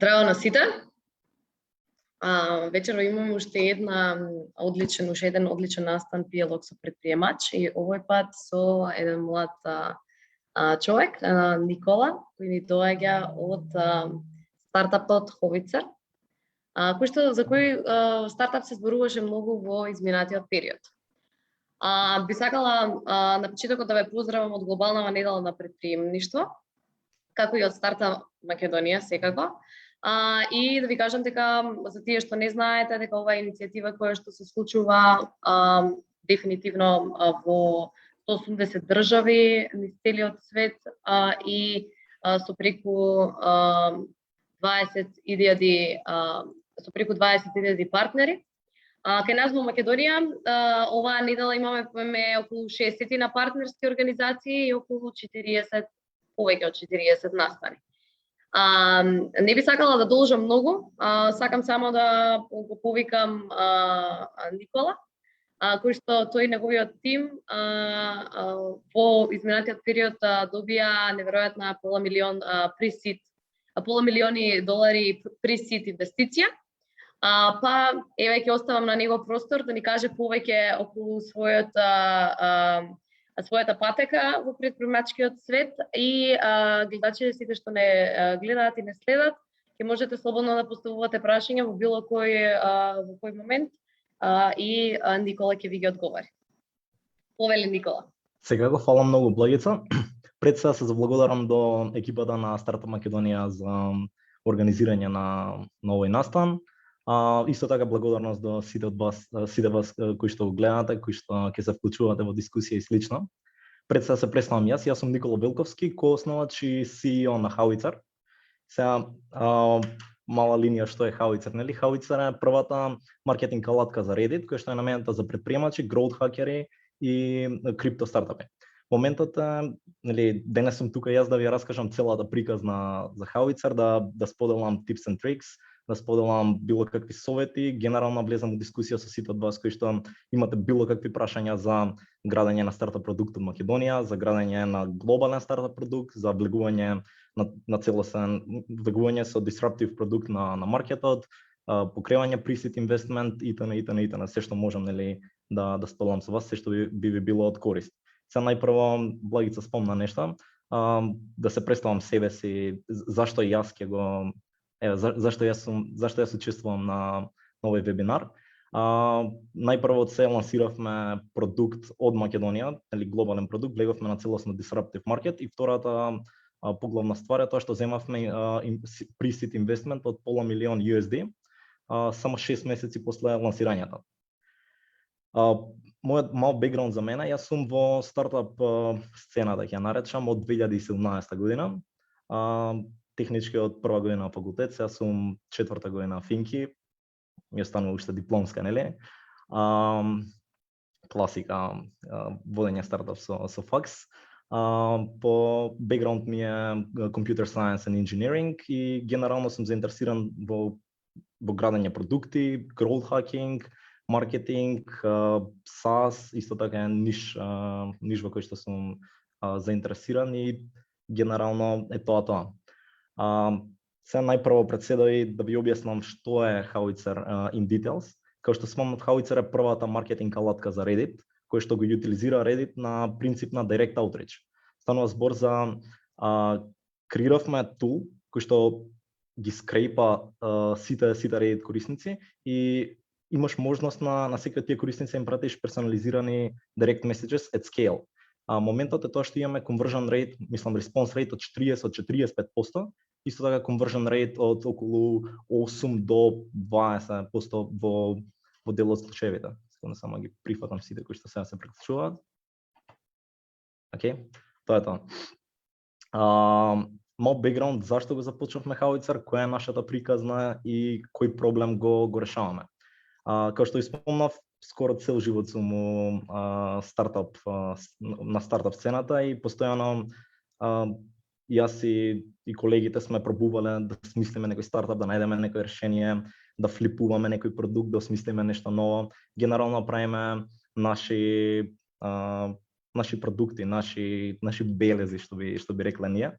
Здраво на сите. Вечерва имаме уште еден одличен настан Диалог со предприемач и овој пат со еден млад човек, Никола, кој ни доаѓа од стартапот Ховицер, за кој стартап се зборуваше многу во изминатиот период. Би сакала на почетокот да ве поздравам од глобалната недела на предприемништво, како и од Стартап Македонија секако. И да ви кажам дека за тие што не знаете дека ова е иницијатива која што се случува дефинитивно во 180 држави низ целиот свет и со преку 20.000 партнери. Кај нас во Македонија оваа недела имаме околу 60 на партнерски организации и околу 40 повеќе од 40 настани. Не би сакала да должам многу, сакам само да го повикам Никола, кој што тој и неговиот тим во изминатиот период добија неверојатна пола милиони долари pre-seed инвестиција. Па еве ќе оставам на него простор да ни каже повеќе околу својата патека во предприемачкиот свет и гледачите сите што не гледаат и не следат, ќе можете слободно да поставувате прашања во било кој момент и Никола ќе ви ги одговори. Повели Никола. Секако фала многу Благица. Пред сега се заблагодарам до екипата на Стартап Македонија за организирање на овој настан. Исто така благодарност до сите вас кои што го гледате, кои што ќе се вклучувате во дискусија и слично. Пред сега се представам јас сум Никола Велковски, коосновач и CEO на Howitzer. Сега мала линија што е Howitzer, нели? Howitzer е првата маркетинг алатка за Reddit, која што е наменета за предприемачи, growth хакери и крипто стартапи. Моментот е, нели, денес сум тука јас да ви раскажам целата приказна за Howitzer, да споделам tips and tricks, да споделам било какви совети, генерално влезам во дискусија со сите од вас кои што имате било какви прашања за градење на стартап продукт од Македонија, за градење на глобален стартап продукт, за влегување на целосен влегување со disruptive продукт на маркетот, покривање pre-seed investment итн. Се што можам, нели, да споделам со вас, се што би ви било од корист. Сега најпрво Благица спомна нешто, да се представам себе си, зашто јас ќе го зашто јас учествувам на овој вебинар. Најпрво се лансиравме продукт од Македонија, или глобален продукт, влеговме на целосно disruptive market и втората поглавна ствар е тоа што земавме pre-seed investment од пола милион USD само 6 месеци после лансирањето. Мојот мал бекграунд за мене, јас сум во стартап сцената, ќе ја наречам, од 2017 година. Технички од прва година на факултет, сега сум четврта година финки, ми останува уште дипломска, нели? Класика, водење стартап со факс. По бекграунд ми е Computer Science and Engineering и генерално сум заинтересиран во градење продукти, growth hacking, маркетинг, SaaS, исто така е ниш во кој што сум заинтересиран и генерално е тоа. Сега најпрво пред се да ви објаснам што е Howitzer in details. Како што спомнав, Howitzer е првата маркетинг алатка за Reddit, кој што го јутилизира Reddit на принцип на direct outreach. Станува збор за креиравме тул кој што ги скрепа сите Reddit корисници и имаш можност на секој од тие корисници им пратиш персонализирани direct messages at scale. Моментот е тоа што имаме conversion rate, мислам response rate од 40-45%, исто така conversion rate од околу 8 до 20% во дел од случаевите. Секунда само ги прифатам сите кои што сега се приклучуваат. Океј, тоа е тоа. Мал бекграунд зашто го започнавме Howitzer, која е нашата приказна и кој проблем го решаваме. Како што спомнав, скоро цел живот сум на стартап сцената и постојано јас и колегите сме пробувале да смислиме некој стартап, да најдеме некој решение, да флипуваме некој продукт, да осмислиме нешто ново. Генерално правиме наши продукти, наши белези што би рекле ние.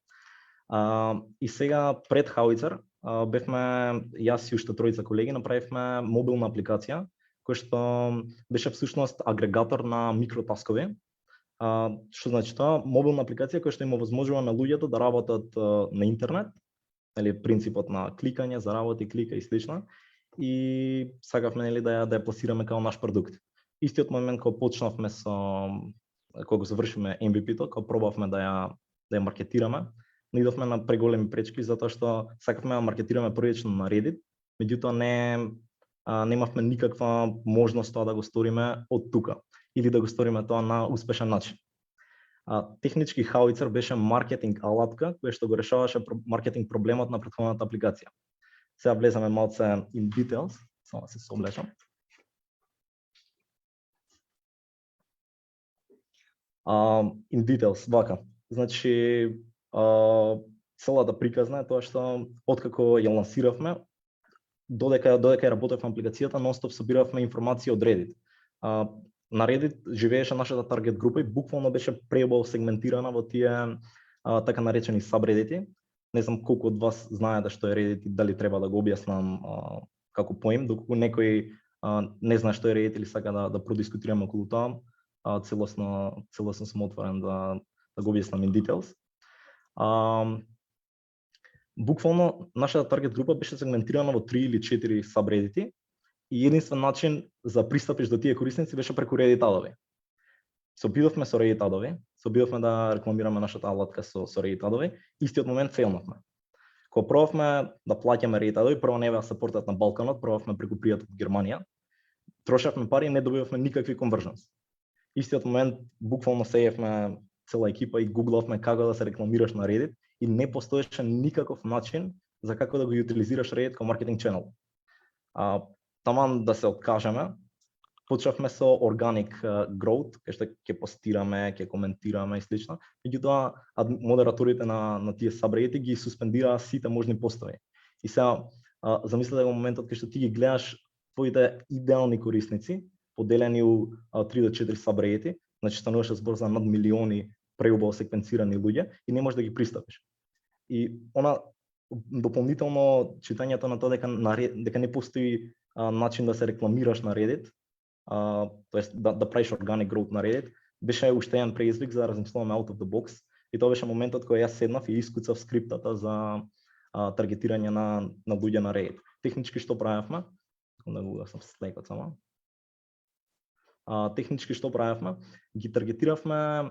И сега пред Howitzer бевме јас и уште тројца колеги направивме мобилна апликација која што беше всушност агрегатор на микротаскови. Што значи тоа? Мобилна апликација која што им овозможува на луѓето да работат на интернет, или принципот на кликање, заработи, клика и слично. И сакавме да ја пласираме како наш продукт. Истиот момент кога почнавме кога завршиме MVP-то, кога пробавме да ја маркетираме, наидовме на преголеми пречки затоа што сакавме да маркетираме првично на Reddit, меѓутоа немавме никаква можност тоа да го сториме од тука или да го сториме тоа на успешен начин. Технички Howitzer беше маркетинг алатка која што го решаваше маркетинг проблемот на претходната апликација. Сега влезаме малце in details, само да се соблечам. In details, вака. Значи, целата приказна е тоа што откако ја лансиравме, додека ја работевме апликацијата, нонстоп собиравме информација од Reddit. На Reddit живееше нашата таргет група и буквално беше преубаво сегментирана во тие така наречени сабредити. Не знам колку од вас знаете што е Reddit и дали треба да го објаснам како поим, доколку некој не знае што е Reddit или сака да продискутираме околу тоа, целосно сум отворен да го објаснам in details. Буквално нашата таргет група беше сегментирана во 3 или 4 сабредити и единствен начин за пристапиш до тие корисници беше преку Reddit адови. Се обидовме со Reddit адови, се обидовме да рекламираме нашата алатка со Reddit адови, истиот момент фейлнавме. Кога пробавме да плаќаме Reddit адови, прво не беа сапортат на Балканот, пробавме преку пријател од Германија, трошевме пари и не добивавме никакви конверженс. Истиот момент буквално сеевме цела екипа и гуглавме како да се рекламираш на Reddit и не постоеше никаков начин за како да го јутилизираш Reddit како маркетинг ченел. Таман да се откажеме, почнавме со organic growth, кај што ќе постираме, ќе коментираме и слично. Меѓутоа модераторите на тие сабредити ги суспендираа сите можни постови. И сега замислете го моментот кај што ти ги гледаш твоите идеални корисници поделени у 3 до 4 сабредити, значи стануваше збор за над милиони преубаво секвенцирани луѓе и не можеш да ги пристапиш. И дополнително читањето на тоа дека не постои начин да се рекламираш на Reddit, тоест да правиш organic growth на Reddit, беше уште еден преизвик за да размислуваме out of the box. И тоа беше моментот кога јас седнав и искуцав скриптата за таргетирање на луѓе на Reddit. Технички што правевме? Да го угасам слайдот само. Технички што правевме? Ги таргетиравме,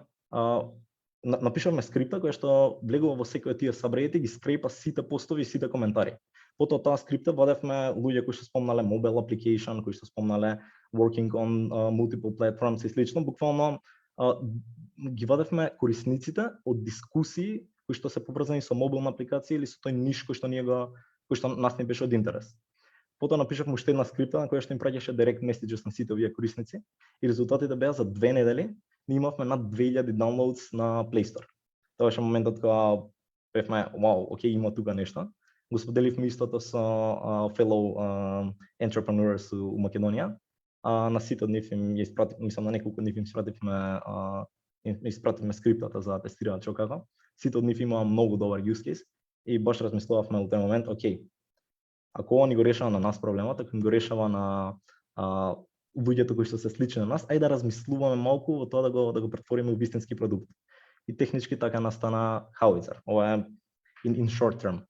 напишавме скрипта која што влегува во секој од тие сабредити, ги скрепа сите постови и сите коментари. Потоа таа скрипта вадевме луѓе кои што спомнале mobile application, кои што спомнале working on multiple platforms и слично, буквално ги вадевме корисниците од дискусии кои што се поврзани со мобилна апликација или со тој ниш кој што нас не беше од интерес. Потоа напишавме уште една скрипта на која што им праќаше direct messages на сите овие корисници и резултатите беа за 2 недели ние имавме над 2000 downloads на Play Store. Тоа беше моментот кога бевме, вау, окей, има тука нешто. Го споделивме истото со fellow entrepreneurs у Македонија. На сите од нив им испративме, мислам на неколку од нив им испративме скриптата за да тестираат што како. Сите од нив имаа многу добар use case и баш размислувавме во тој момент, окей, ако ова ни го решава на нас проблемот, ако ни го решава на луѓето кои што се слични на нас, ајде да размислуваме малку во тоа да го претвориме во вистински продукт. И технички така настана Howitzer. Ова е in short term.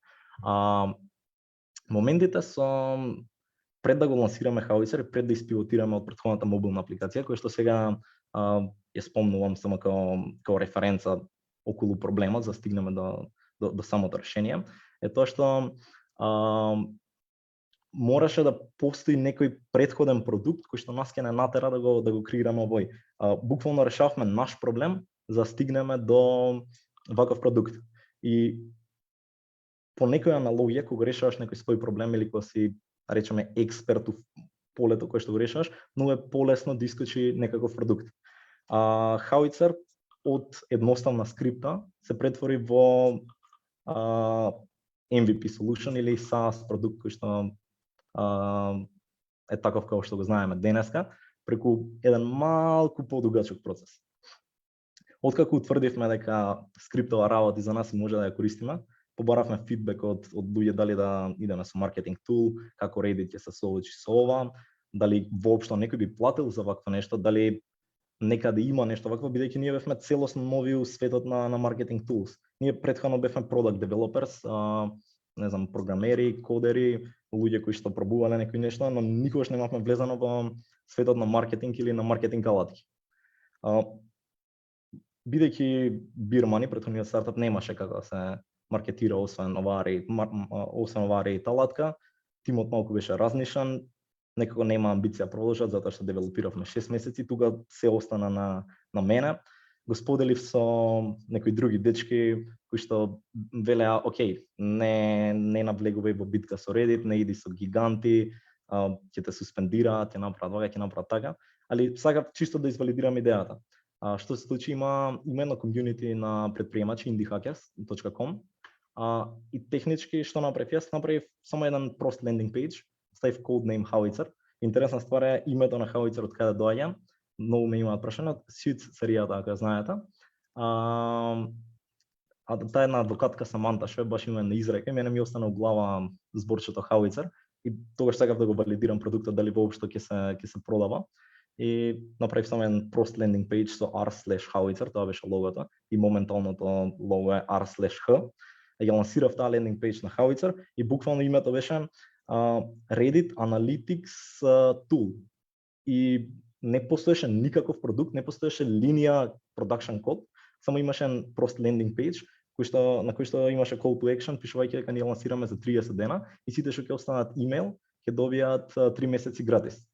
Моментите со пред да го лансираме Howitzer и пред да испилотираме од претходната мобилна апликација, која што сега ја спомнувам само како референца околу проблемот за да стигнеме до самото решение, е тоа што мораше да постои некој претходен продукт кој што нас ќе не натера да го креираме овој. Буквално решавме наш проблем за да стигнеме до ваков продукт. И по некоја аналогија, кога решаваш некој свој проблем или кога си, речеме, експерт у полето кој што го решаваш, но е полесно да искочи некаков продукт. Howitzer од едноставна скрипта се претвори во MVP solution или SaaS продукт кој што е таков како што го знаеме денеска, преку еден малку подугачок процес. Откако утврдивме дека скриптова работи за нас и може да ја користиме, побаравме фидбек од луѓе дали да идеме со маркетинг тул, како Reddit ќе се соочи со ова, дали воопшто некој би платил за вакво нешто, дали некаде има нешто вакво, бидејќи ние бевме целосно нови у светот на маркетинг tools. Ние претходно бевме product developers, не знам, програмери, кодери, луѓе кои што пробувале некои нешто, но никогаш немавме влезано во светот на маркетинг или на маркетинг алатки. Бидејќи Beer Money, претходниот стартап, немаше како да се маркетира освен оваа Reddit алатка, тимот малку беше разнишан, некако нема амбиција продолжат затоа што девелопиравме 6 месеци, тука се остана на мене. Го споделив со некои други дечки кои што велеа, окей, не навлегувај во битка со Reddit, не иди со гиганти, ќе те суспендираат, ќе направат ова, ќе направат така, али сакав чисто да извалидирам идејата. Што се случи, има едно комјунити на предприемачи indiehackers.com, и технички што направив јас, направив само еден прост лендинг пејдж, ставив codename Howitzer. Интересна ствар е името на Howitzer од каде доаѓа. Многу ме имаат прашање од Suits серијата, ако ја знаете. Таа една адвокатка Саманта, што е баш име на изрека, мене ми остана у глава зборчето Howitzer и тогаш сакав да го валидирам продуктот дали воопшто ќе се продава. И направив само еден прост лендинг пејдж со r/Howitzer, тоа беше логото, и моменталното лого е r/h. Ја лансирав таа лендинг пејдж на Howitzer и буквално името беше Reddit Analytics Tool. И не постоеше никаков продукт, не постоеше линија production код, само имаше прост лендинг пејдж на кој што имаше call to action, пишувајќи дека ние лансираме за 30 дена и сите што ќе останат имејл ќе добијат 3 месеци гратис.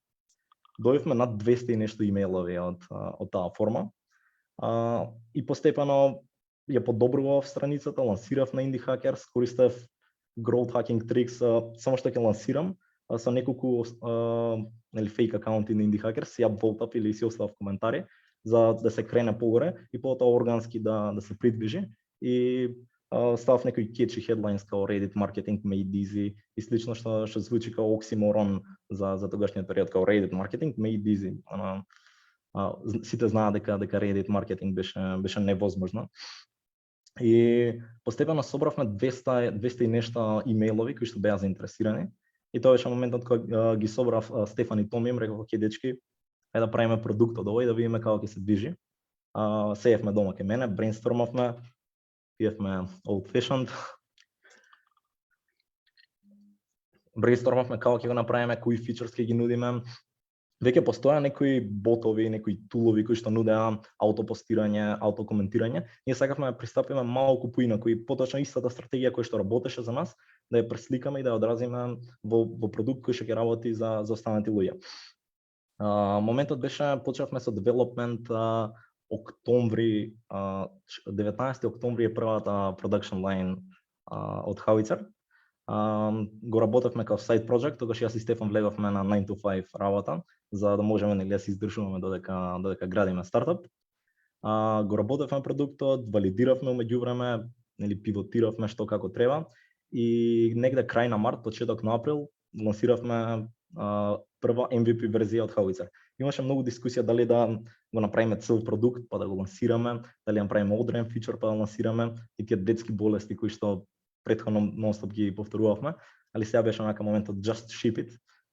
Добивме над 200 и нешто имејлови од таа форма. И постепено ја подобрував страницата, лансирав на Indie Hackers, користев growth hacking tricks, само што ќе лансирам со неколку фейк акаунти на Indie Hackers, ја болтав или си оставав коментари за да се крене погоре и потоа органски да се придвижи и ставав некои catchy headlines као Reddit marketing made easy и слично што звучи као оксиморон за тогашниот период, као Reddit marketing made easy. Сите знаат дека Reddit marketing беше невозможно. И постепено собравме 200 и нешто имејлови кои што беа заинтересирани. И тоа беше моментот кога ги собрав Стефан и Томи, им реков, окей дечки, ајде да правиме продукт од ова и да видиме како ќе се движи. Сеевме дома кај мене, брейнстормавме, пиевме old fashioned. Брейнстормавме како ќе го направиме, кои фичерс ќе ги нудиме. Веќе постоја некои ботови, некои тулови кои што нудеа аутопостирање, аутокоментирање. Ние сакавме да пристапиме малку поинаку и поточно истата стратегија која што работеше за нас, да ја пресликаме и да ја одразиме во продукт кој што ќе работи за останати луѓе. Моментот беше, почнавме со development октомври, 19 октомври е првата production line од Howitzer. Го работевме како side project, тогаш јас и Стефан влегавме на 9 to 5 работа, за да можеме да се издржуваме додека градиме стартап. Го работевме продуктот, валидиравме меѓувреме, пивотиравме што како треба и негде крај на март, почеток на април, лансиравме прва MVP верзија од Howitzer. Имаше многу дискусија дали да го направиме цел продукт па да го лансираме, дали да направиме одрен фичер па да лансираме и тие детски болести кои што претходно нонстоп ги повторувавме, али сега беше онака моментот just ship it.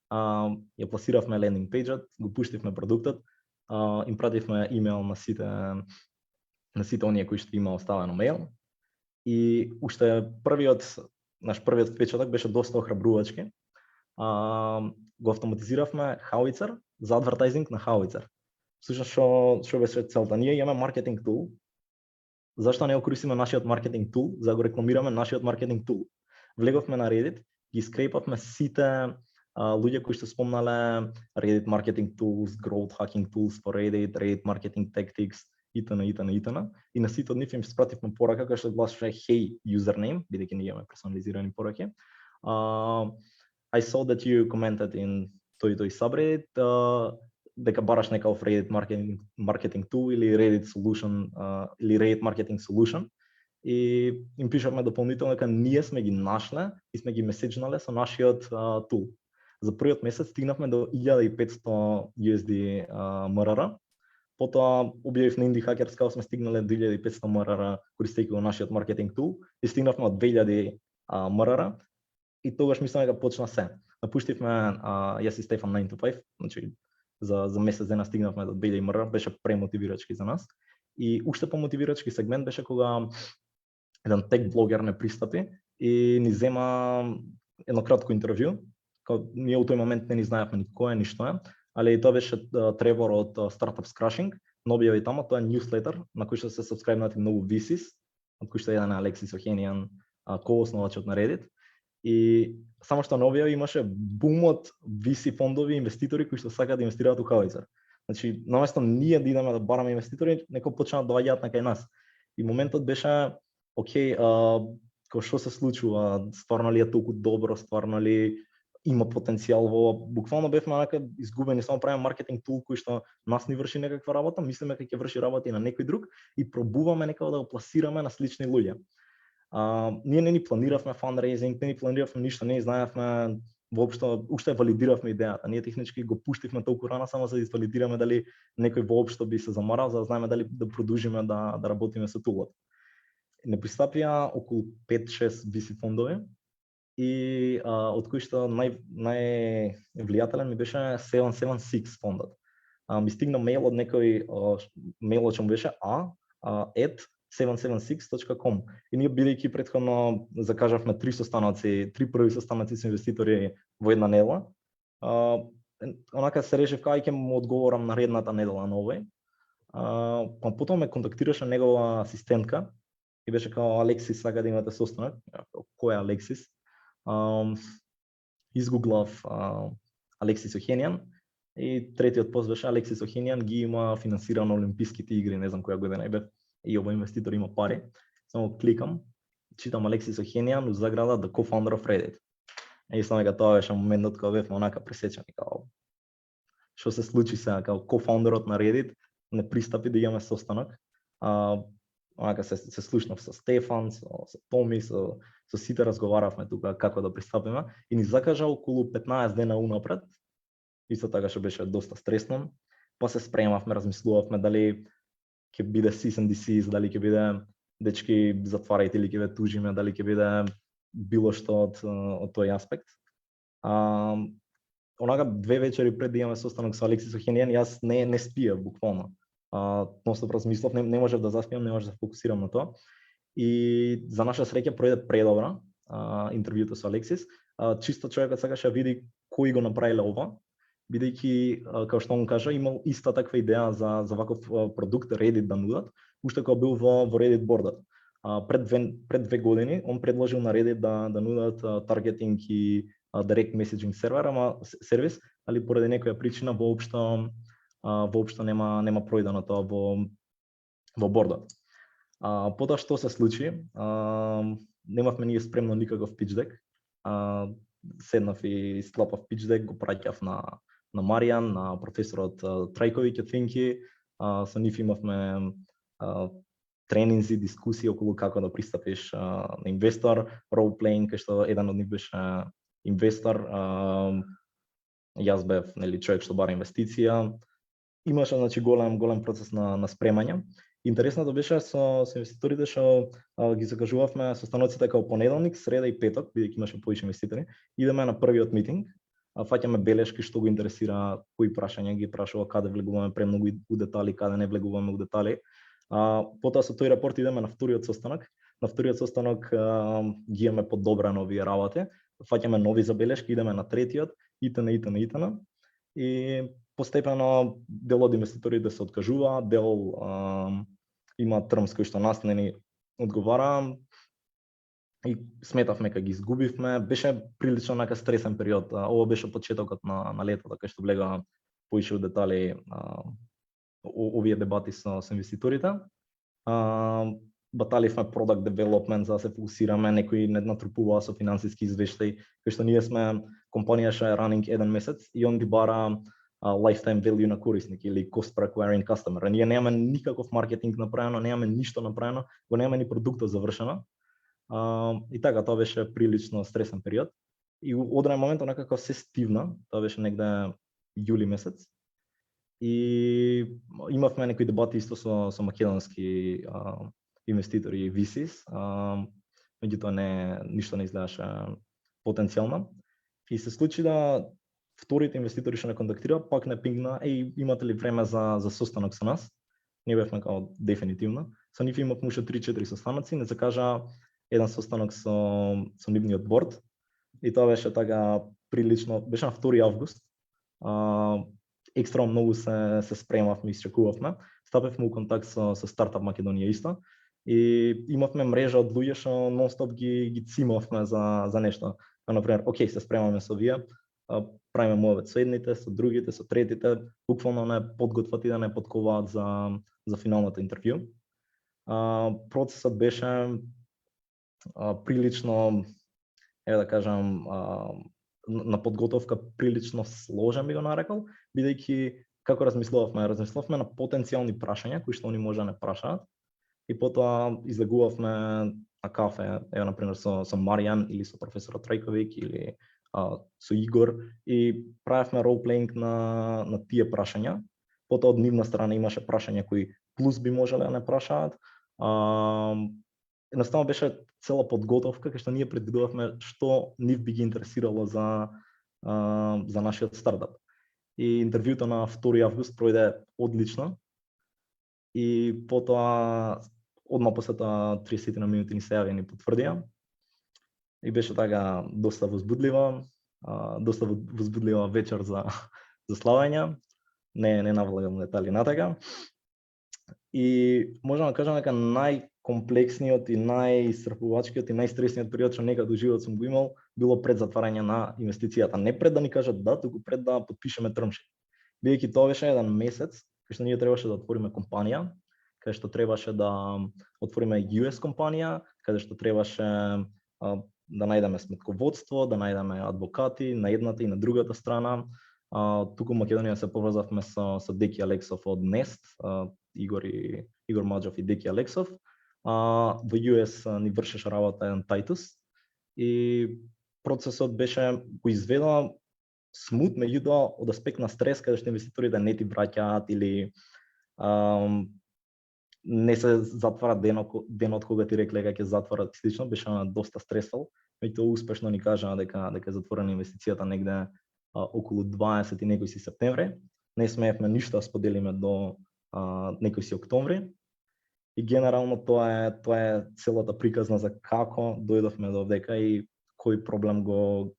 Ја пласиравме лендинг пејџот, го пуштивме продуктот, им пративме имејл на сите оние кои што има оставено мејл и уште наш првиот впечаток беше доста охрабрувачки. Го автоматизиравме Howitzer за адвертайзинг на Howitzer. Всушност што беше целта? Ние имаме маркетинг тул. Зашто не го користиме нашиот маркетинг тул за да го рекламираме нашиот маркетинг тул? Влеговме на Reddit, ги скрепавме сите луѓе кои што спомнале Reddit marketing tools, growth hacking tools for Reddit marketing tactics итн. И на сите од нив им спративме порака која што гласеше hey username, бидејќи ние имаме персонализирани пораки. I saw that you commented in тој subreddit дека бараш некаков Reddit marketing tool или Reddit solution или Reddit marketing solution и им пишавме дополнително дека ние сме ги нашле и сме ги месеџнале со нашиот тул. За првиот месец стигнавме до 1500 USD МРР, Потоа објавив на Indie Hackers како сме стигнале 2500 МРР користејќи го нашиот маркетинг тул и стигнавме од 2000 МРР и тогаш мислам дека почна се. Напуштивме јас и Стефан 9 to 5, значи за месец дена стигнавме до 2000 МРР, беше премотивирачки за нас. И уште помотивирачки сегмент беше кога еден тек блогер не пристапи и ни зема едно кратко интервју. Ние у тој момент не ни знаевме ни кој е, ни што е, али тоа беше Тревор од Startups Crashing, но објави тамо, тоа е newsletter на кој што се сабскрајбнати многу VCs, од кој што еден е Алексис Охенијан, коосновачот на Reddit. И само што не објави имаше бум од VC фондови и инвеститори кои што сакаат да инвестираат у Howitzer. Значи, наместо ние да идеме да бараме инвеститори, некој почна да доаѓаат на кај нас. И моментот беше, окей, кој што се случува, стварно ли е толку добро, стварно ли има потенцијал во, буквално бевме онака изгубени, само правиме маркетинг тул кој што нас ни врши некаква работа, мислиме дека ќе врши работа и на некој друг и пробуваме некако да го пласираме на слични луѓе. Ние не ни планиравме фандрейзинг, не ни планиравме ништо, не знаевме воопшто, уште валидиравме идејата. Ние технички го пуштивме толку рано само за да извалидираме дали некој воопшто би се замарал, за да знаеме дали да продолжиме да работиме со тулот. Не пристапија околу 5-6 VC фондови и од кои што највлијателен ми беше 776 фондот. Ми стигна мејл од некој, мејлот што му беше @776.com и ние бидејќи претходно закажавме 3 состаноци, 3 први состаноци со инвеститори во една недела, онака се решив кај ќе му одговорам наредната недела на овој. Па потоа ме контактираше негова асистентка и беше као Алексис сака да имате состанок. Кој е Алексис? Изгуглав Алексис Охенијан и третиот пост беше Алексис Охенијан ги има финансирано Олимписките игри, не знам која година е бев. И овој инвеститор има пари. Само кликам, читам Алексис Охенијан, заграда the co-founder of Reddit. И само дека тоа беше моментот кога бевме онака пресечени, као што се случи сега, као co-founderот на Reddit не пристапи да имаме состанок. Онака се слушнав со Стефан, со Томи, со сите разговаравме тука како да пристапиме и ни закажа околу 15 дена унапред. Исто така што беше доста стресно. Па се спремавме, размислувавме дали ќе биде cease and desist, дали ќе биде дечки затварајте или ќе ве тужиме, дали ќе биде било што од тој аспект. Онака 2 вечери пред да имаме состанок со Алексис Охенијан, јас не спиев буквално. Ностоп размислав, не можев да заспиам, не можев да се фокусирам на тоа. И за наша среќа пројде предобра интервјуто со Алексис. Чисто човекот сакаше да види кои го направиле ова, бидејќи како што он кажа имал иста таква идеја за ваков продукт Reddit да нудат, уште кога бил во Reddit бордот. Пред 2 години он предложил на Reddit да нудат таргетинг и direct messaging сервис, али поради некоја причина воопшто нема пројдено тоа во бордот. Потоа што се случи? Немавме ние спремно никаков pitch deck. Седнав и склапав pitch deck, го праќав на Маријан, на професорот Трајковиќ од Финки. Со нив имавме тренинзи, дискусии околу како да пристапиш на инвестор, role playing, кај што еден од нив беше инвестор. Јас бев човек што бара инвестиција. Имаше значи голем процес на спремање. Интересното беше со инвеститорите што ги закажувавме состаноците како понеделник, среда и петок, бидејќи имаше повеќе инвеститори. Идеме на првиот митинг, фаќаме белешки што го интересира, кои прашања ги прашува, каде влегуваме премногу у детали, каде не влегуваме у детали. Потоа со тој рапорт идеме на вториот состанок. На вториот состанок ги имаме подобрано овие работи, фаќаме нови забелешки, идеме на третиот, итн. И постепено дел од инвеститорите се откажува, дел има термс кои што нас не ни одговара и сметавме кога ги изгубивме. Беше прилично нака стресен период. Ова беше почетокот на летото, кај што влега поише у детали овие дебати со инвеститорите. Баталивме product development за да се фокусираме, некои не натрупуваа со финансиски извештаи, кај што ние сме компанија што е running 1 месец и он ги бара lifetime value на корисник или cost per acquiring customer. Ние немаме никаков маркетинг направено, немаме ништо направено, го немаме ни продуктот завршено. И така, тоа беше прилично стресен период. И од одреден момент некако се стивна, тоа беше негде јули месец. И имавме некои дебати исто со македонски инвеститори и VCs, меѓутоа ништо не изгледаше потенцијално. И се случи да вторите инвеститори што не контактира, пак не пингна, имате ли време за состанок со нас? Не бевме као дефинитивно. Со нив имавме уште 3-4 состаноци, не закажа еден состанок со нивниот борд. И тоа беше така прилично, беше на 2 август. Екстра многу се спремавме, исчекувавме. Стапевме у контакт со Стартап Македонија исто. И имавме мрежа од луѓе што нонстоп ги цимавме за нешто. Например, окей, се спремаме со вие, правиме муавет со едните, со другите, со третите, буквално не подготвати да не подковаат за финалното интервју. Процесот беше прилично, да кажам, на подготовка прилично сложен би го нарекол, бидејќи како размислувавме на потенцијални прашања кои што они може да не прашаат и потоа излегувавме на кафе, на пример со Маријан или со професорот Трајковик или со Игор и правевме ролплеинг на тие прашања. Потоа од нивна страна имаше прашања кои плюс би можеле да не прашаат. Едноставно беше цела подготовка кај што ние предвидувавме што нив би ги интересирало за нашиот стартап. И интервјуто на 2 август пројде одлично. И потоа одма после тоа 30 на минути ни се јави и ни потврдија. И беше така доста возбудлива вечер за славење. Не навлагам детали на така. И можам да кажам дека најкомплексниот и најисцрпувачкиот и најстресниот период што некад во живот сум го имал било пред затварање на инвестицијата. Не пред да ни кажат да, туку пред да потпишеме термшит. Бидејќи тоа беше еден месец кај што ние требаше да отвориме компанија, кај што требаше да отвориме US компанија, каде што требаше да најдеме сметководство, да најдеме адвокати на едната и на другата страна. Туку во Македонија се поврзавме со Деки Алексов од Nest, Игор Маџов и Деки Алексов. Во US ни вршеше работа еден Тайтус и процесот беше го изведува смут, меѓутоа од аспект на стрес, каде што инвеститорите не ти враќаат или не се затвара денот кога ти рекле дека ќе затворат слично, беше доста стресал. Меѓутоа успешно ни кажа дека е затворена инвестицијата негде околу 20 и некој си септември. Не смеевме ништо да споделиме до некој си октомври. И генерално тоа е целата приказна за како дојдовме до овдека и кој проблем го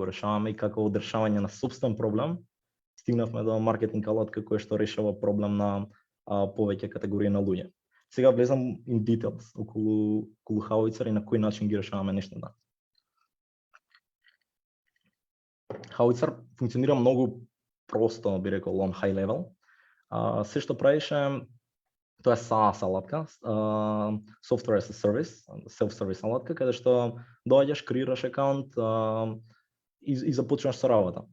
решаваме и како од решавање на собствен проблем стигнавме до маркетинг алатка која што решава проблем на повеќе категории на луѓе. Сега влезам in details околу Howitzer и на кој начин ги решаваме нештата. Howitzer функционира многу просто, би рекол, on high level. Се што правише, тоа е SaaS алатка, Software as a Service, self-service алатка, каде што доаѓаш, креираш акаунт и започнаш со работа.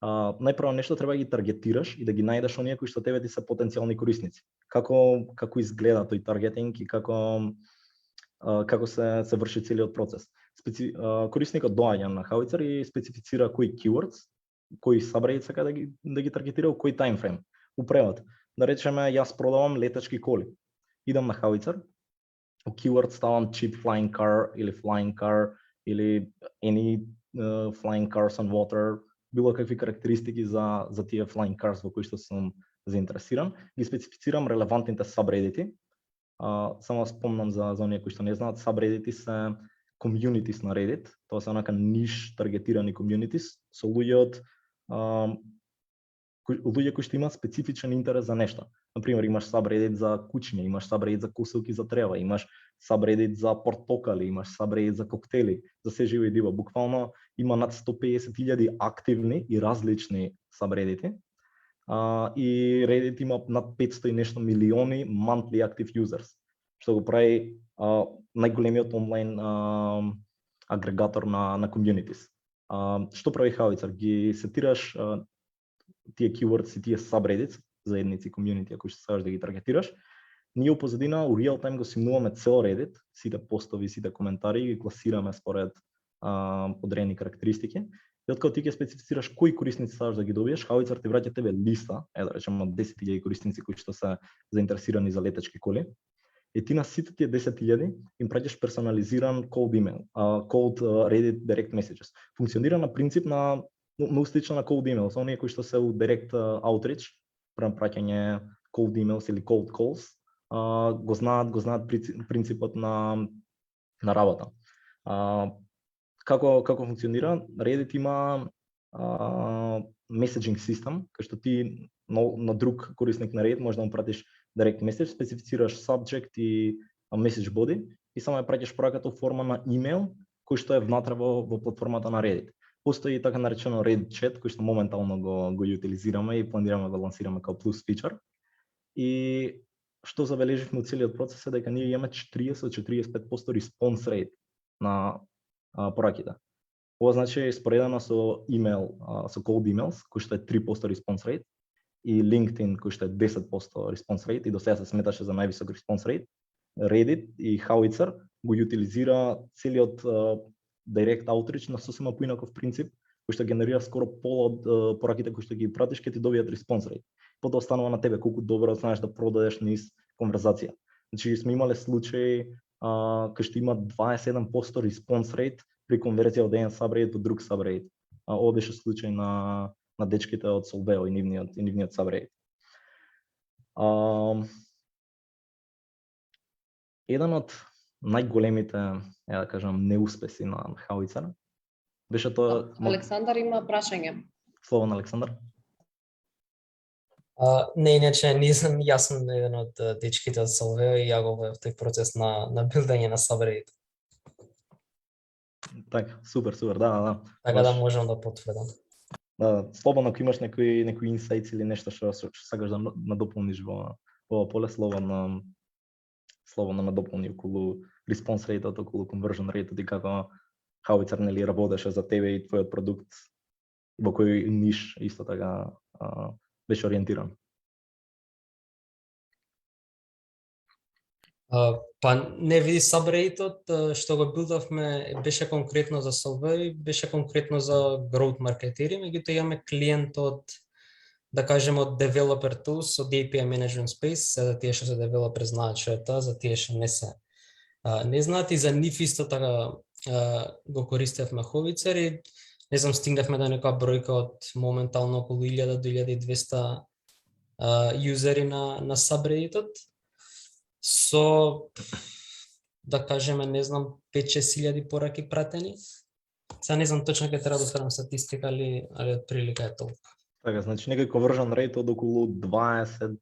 Најпрво нешто треба да ги таргетираш и да ги најдеш оние кои што тебе ти се потенцијални корисници. Како изгледа тој таргетинг и како се врши целиот процес. Корисникот доаѓа на Howitzer и специфицира кои keywords, кои subreddit сака да ги таргетира, кој timeframe. У превод, да речеме, јас продавам летачки коли. Идам на Howitzer, у keyword ставам cheap flying car или any flying cars on water, било какви карактеристики за тие flying cars во кои што сум заинтересиран, ги специфицирам релевантните subredditi. Само спомнам за оние кои што не знаат, subredditi се communities на Reddit, тоа се онака ниш таргетирани communities со луѓе кои што имаат специфичен интерес за нешто. Например, имаш subreddit за кучиња, имаш subreddit за косилки за трева, имаш subreddit за портокали, имаш subreddit за коктели, за се живо и диво. Буквално има над 150.000 активни и различни subredditi. И Reddit има над 500 и нешто милиони monthly active users, што го прави најголемиот онлайн агрегатор на communities. Што прави Howitzer? Ги сетираш тие keywords и тие subreddits, заедници, community, кои што сакаш да ги таргетираш. Ние у позадина у real time го симнуваме цел Reddit, сите постови, сите коментари ги класираме според одредени карактеристики И откако ти ќе специфицираш кои корисници сакаш да ги добиеш, Howitzer ти враќа тебе листа, да речеме од 10.000 корисници кои што се заинтересирани за летачки коли. И ти на сите тие 10.000 им праќаш персонализиран cold email, cold Reddit direct messages. Функционира на принцип на многу слично на cold email, со оние кои што се у direct outreach, према праќање cold emails или cold calls, го знаат принципот на работа. Како функционира? Reddit има messaging систем, кај што ти на друг корисник на Reddit може да му пратиш direct message, специфицираш subject и message body и само ја праќаш пораката во форма на имејл кој што е внатре во платформата на Reddit. Постои и така наречено Reddit chat кој што моментално го утилизираме и планираме да лансираме како плюс фичер. И што забележивме во целиот процес е дека ние имаме 40-45% response rate на пораките. Ова значи споредено со имејл, со cold emails, кој што е 3% response rate, и LinkedIn, кој што е 10% response rate, и до сега се сметаше за највисок response rate, Reddit и Howitzer го утилизира целиот direct outreach на сосема поинаков принцип, кој што генерира скоро пола од пораките кои што ги пратиш ќе ти добијат response rate. Потоа останува на тебе колку добро знаеш да продадеш низ конверзација. Значи сме имале случаи кај што има 21% response rate при конверзија од еден subreddit до друг subreddit. Ова беше случај на дечките од Solveo и нивниот subreddit. Еден од најголемите, да кажам, неуспеси на Howitzer беше тоа... Александар има прашање. Слово на Александар. Не, иначе јас сум еден од дечките од Solveo и ја го во тој процес на билдање на subreddit. Така, супер, да. Така да можам да потврдам. Да, слободно ако имаш некои инсайтс или нешто што сакаш да надополниш во поле, слободно надополни околу response rate-от, околу conversion rate-от и како Howitzer нели работеше за тебе и твојот продукт, во кој ниш исто така беше ориентиран. Па не види subreddit-от што го билдавме беше конкретно за Solveo, беше конкретно за growth маркетери, меѓутоа имаме клиент од, да кажеме, од developer tools, од API management space, за тие што се developer знаат што е тоа, за тие што не се не знаат и за нив исто така го користевме Howitzer и не знам, стигнавме до некоја бројка од моментално околу 1000 до 1200 юзери на subreddit-от. Со, да кажеме, не знам, 5-6 пораки пратени. Сега не знам точно ќе треба да стварам статистика, али отприлика е толку. Така, значи некој conversion rate од околу 20%.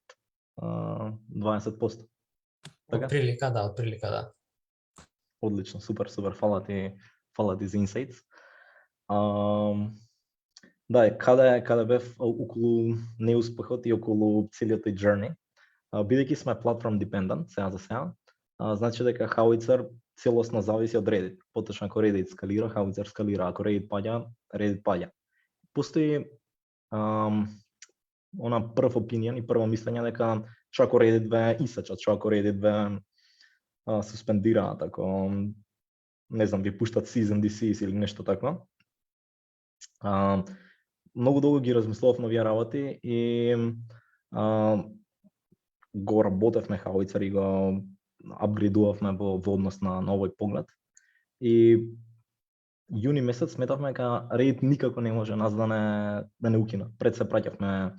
Така? Отприлика, да. Одлично, супер, фала ти за инсайтс. Да, каде бев околу неуспехот и околу целиот тој journey. Бидејќи сме platform dependent, сега за сега, значи дека Howitzer целосно зависи од Reddit. Поточно ако Reddit скалира, Howitzer скалира, ако Reddit паѓа, Reddit паѓа. Постои она прв opinion и прво мислење дека што ако Reddit ве исачат, што ако Reddit ве суспендираат, ако не знам, ви пуштат cease and desist или нешто такво. Многу долго ги размислував на овие работи и го работевме Howitzer и го апгрейдувавме во однос на овој поглед. И јуни месец сметавме дека Reddit никако не може нас да не укина. Пред се праќавме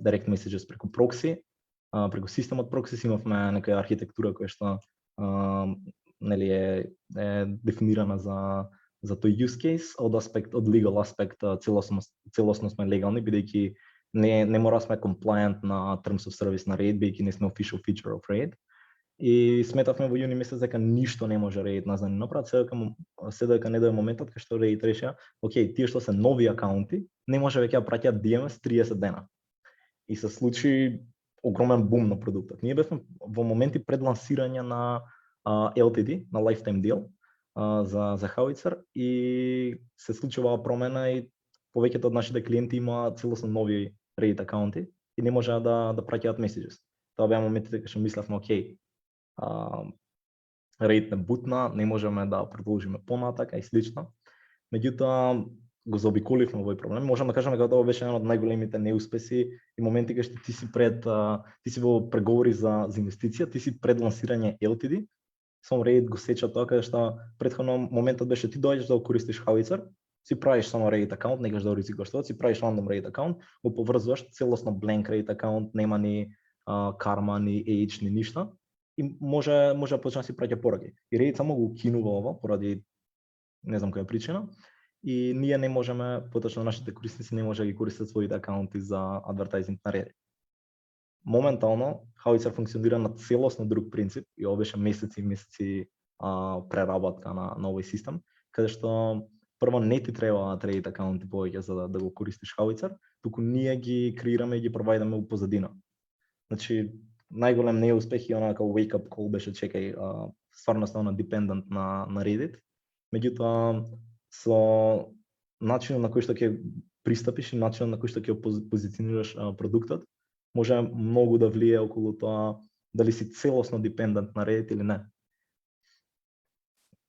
direct messages преку прокси, преку системот прокси имавме некоја архитектура која што нели е дефинирана за тој use case, од legal аспект целосно сме легални, бидејќи не мора сме compliant на terms of service на Reddit, бидејќи не сме official feature of Reddit. И сметавме во јуни месец дека ништо не може Reddit нас да не направат, се дека не дое моментот кај што Reddit решија, окей, тие што се нови акаунти, не може веќе да праќаат DMS 30 дена. И се случи огромен бум на продуктот. Ние бевме во моменти пред лансирање на LTD, на lifetime deal за Howitzer и се случи оваа промена и повеќето од нашите клиенти има целосно нови Reddit акаунти и не можеа да праќаат messages. Тоа беа моментите кога што мислевме, окей, Reddit не бутна, не можеме да продолжиме понатака и слично. Меѓутоа, го заобиколивме овој проблем. Можеме да кажеме дека тоа беше еден од најголемите неуспеси и моменти кога што ти си во преговори за инвестиција, ти си пред лансирање LTD. Само Reddit го сеча тоа каде што претходно моментот беше ти доаѓаш да го користиш Howitzer, си правиш само Reddit акаунт, некаш да ризикуваш тоа, си правиш random Reddit акаунт, го поврзуваш целосно blank Reddit акаунт, нема ни карма, ни age, ни ништа и може да почне да си праќа пораки. И Reddit само го укинува ова поради не знам која причина и ние не можеме, поточно нашите корисници не може да ги користат своите акаунти за адвертайзинг на Reddit. Моментално Howitzer функционира на целосно друг принцип и ова беше месеци и месеци преработка на овој систем, каде што прво не ти треба Reddit акаунти повеќе за да го користиш Howitzer, туку ние ги креираме и ги провајдаме у позадина. Значи најголем неуспех и онака wake up call беше чекај, стварно на dependent на Reddit. Меѓутоа со начинот на кој што ќе пристапиш и начинот на кој што ќе позиционираш продуктот, може многу да влие околу тоа дали си целосно dependent на Reddit или не.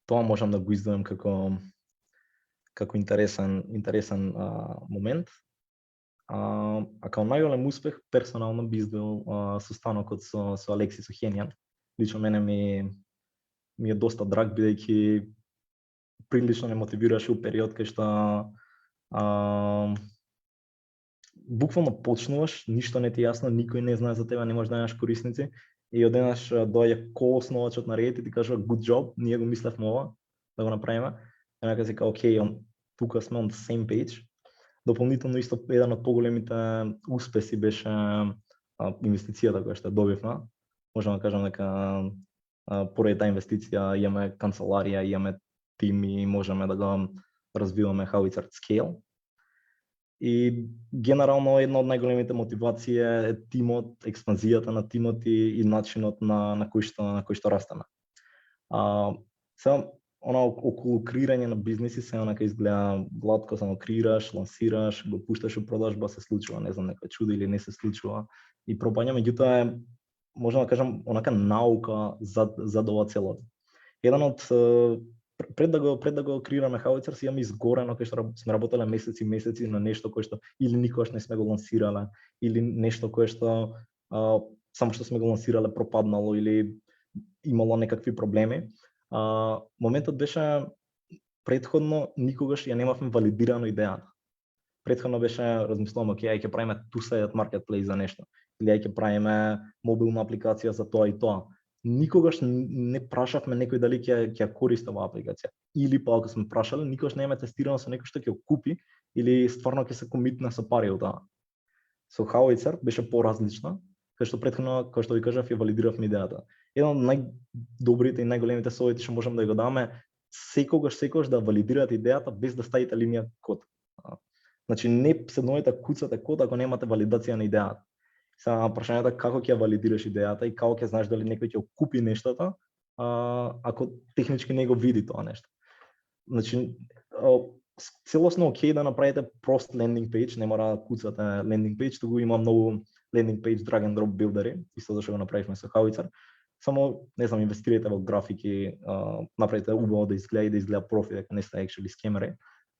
Тоа можам да го издвојам како интересен момент. А као најголем успех персонално би издвоил состанокот со Алексис Охенијан. Лично мене ми е доста драг, бидејќи прилично ме мотивираше у период кај што буквално почнуваш, ништо не ти е јасно, никој не знае за тебе, не можеш да најдеш корисници и одеднаш доаѓа коосновачот на Reddit и ти кажува good job, ние го мислевме ова да го направиме. Еднака си као окей, тука сме on the same page. Дополнително исто еден од поголемите успеси беше инвестицијата која што добивме. Можам да кажам дека поради таа инвестиција имаме канцеларија, имаме тим и можеме да го развиваме Howitzer at scale. И генерално една од најголемите мотивации е тимот, експанзијата на тимот и начинот на кој што растеме. Сега околу креирање на бизниси се онака изгледа гладко, само креираш, лансираш, го пушташ у продажба, се случува, не знам, некој чуди или не се случува и пропаѓа, меѓутоа е, можам да кажам, онака наука за ова целото. Еден од пред да го креираме Howitzer си имаме изгорено кај што сме работеле месеци и месеци на нешто кое што или никогаш не сме го лансирале, или нешто кое што само што сме го лансирале пропаднало или имало некакви проблеми. Моментот беше претходно никогаш ја немавме валидирано идејата. Претходно беше размислуваме, окей, ќе правиме two-sided marketplace за нешто, или ќе правиме мобилна апликација за тоа и тоа. Никогаш не прашавме некој дали ќе користи оваа апликација. Или па ако сме прашале, никогаш не имаме тестирано со некој што ќе го купи или стварно ќе се комитне со пари од тоа. Со Howitzer беше поразлично, кај што претходно, како што ви кажав, ја валидиравме идејата. Еден од најдобрите и најголемите совети што можам да го даме, секогаш да валидирате идејата без да ставите линија код. Значи не седнете куцате код ако немате валидација на идејата. Сега прашањето е како ќе валидираш идејата и како ќе знаеш дали некој ќе купи нештото, ако технички не го види тоа нешто. Значи целосно окей да направите прост лендинг пејдж, не мора да куцате лендинг пејдж, туку има многу лендинг пејдж drag and drop билдери, исто зашто го направивме со Howitzer. Само, не знам, инвестирате во графики, направите убаво да изгледа профи, дека не сте actually скемери,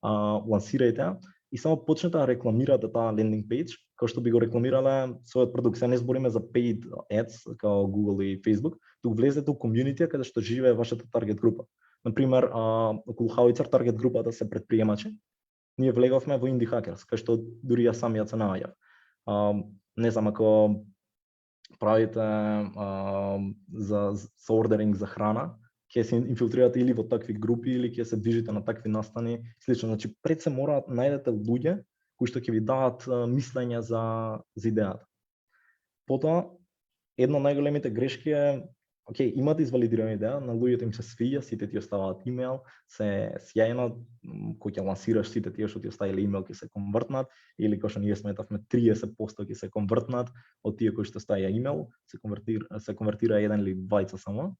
лансирајте и само почнете да рекламирате таа лендинг пејдж, како што би го рекламирале својот продукт. Сега не збориме за paid ads, како Google и Facebook, туку влезете у комјунитија каде што живее вашата таргет група. Например, околу Howitzer таргет групата се предприемачи. Ние влеговме во Indie Hackers, кај што дури ја самиот се наоѓав. Не знам, ако правите за ордеринг за храна, ќе се инфилтрирате или во такви групи или ќе се движите на такви настани, слично. Значи пред се мора да најдете луѓе кои што ќе ви дадат мислење за идејата. Потоа една од најголемите грешки е, окей, имате извалидирана идеја, на луѓето им се свиѓа, сите ти оставаат имејл, се сјајно, кој ќе лансираш, сите тие што ти оставиле имејл ќе се конвртнат, или кој што ние сметавме 30% ќе се конвртнат од тие кои што ставија имејл, се конвертира еден или двајца само.